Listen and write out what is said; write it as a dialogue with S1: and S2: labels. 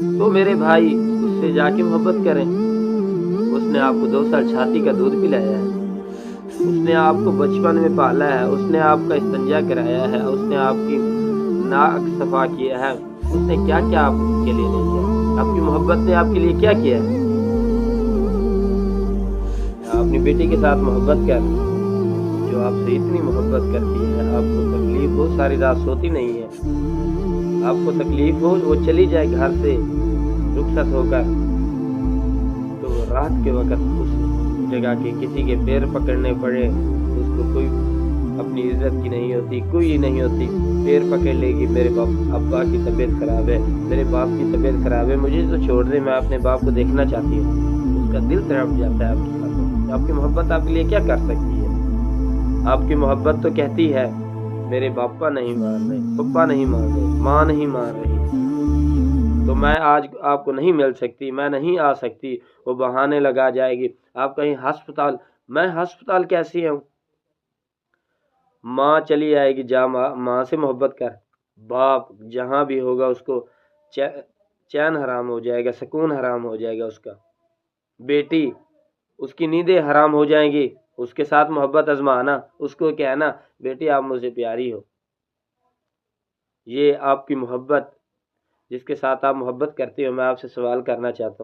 S1: تو میرے بھائی उससे जाके मोहब्बत करें। उसने आपको 2 साल छाती का दूध पिलाया है, उसने आपको बचपन में पाला है, उसने आपका इस्तिंजा कराया है, उसने आपकी नाक सफा किया है, उसने क्या-क्या आपके लिए नहीं किया? आपकी मोहब्बत ने आपके लिए क्या किया है? अपनी बेटी के साथ मोहब्बत कर, जो आपसे इतनी मोहब्बत करती है, आपको तकलीफ हो, सारी रात सोती नहीं है, आपको तकलीफ हो, वो चली जाए घर से रुखसत होकर, तो रात के वक़्त उस जगह के किसी के पैर पकड़ने पड़े, उसको कोई अपनी इज्जत की नहीं होती, कोई नहीं होती, पैर पकड़ लेगी, मेरे अब्बा की तबीयत ख़राब है, मेरे बाप की तबीयत ख़राब है, मुझे तो छोड़ दे, मैं अपने बाप को देखना चाहती हूँ। उसका दिल तड़प जाता है आपकी बातों से। आपकी मोहब्बत आपके लिए क्या कर सकती है? आपकी मोहब्बत तो कहती है मेरे पापा नहीं मान रहे, पप्पा नहीं मान रहे, माँ नहीं मान रही, तो मैं आज आपको नहीं मिल सकती, मैं नहीं आ सकती। वो बहाने लगा जाएगी, आप कहीं अस्पताल, मैं अस्पताल कैसी हूँ? माँ चली आएगी, जा माँ से मोहब्बत कर। बाप जहाँ भी होगा उसको चैन हराम हो जाएगा, सुकून हराम हो जाएगा उसका। बेटी, उसकी नींदें हराम हो जाएंगी, उसके साथ मोहब्बत आजमाना, उसको कहना बेटी आप मुझसे प्यारी हो। ये आपकी मोहब्बत, जिसके साथ आप मोहब्बत करते हो, मैं आपसे सवाल करना चाहता हूँ।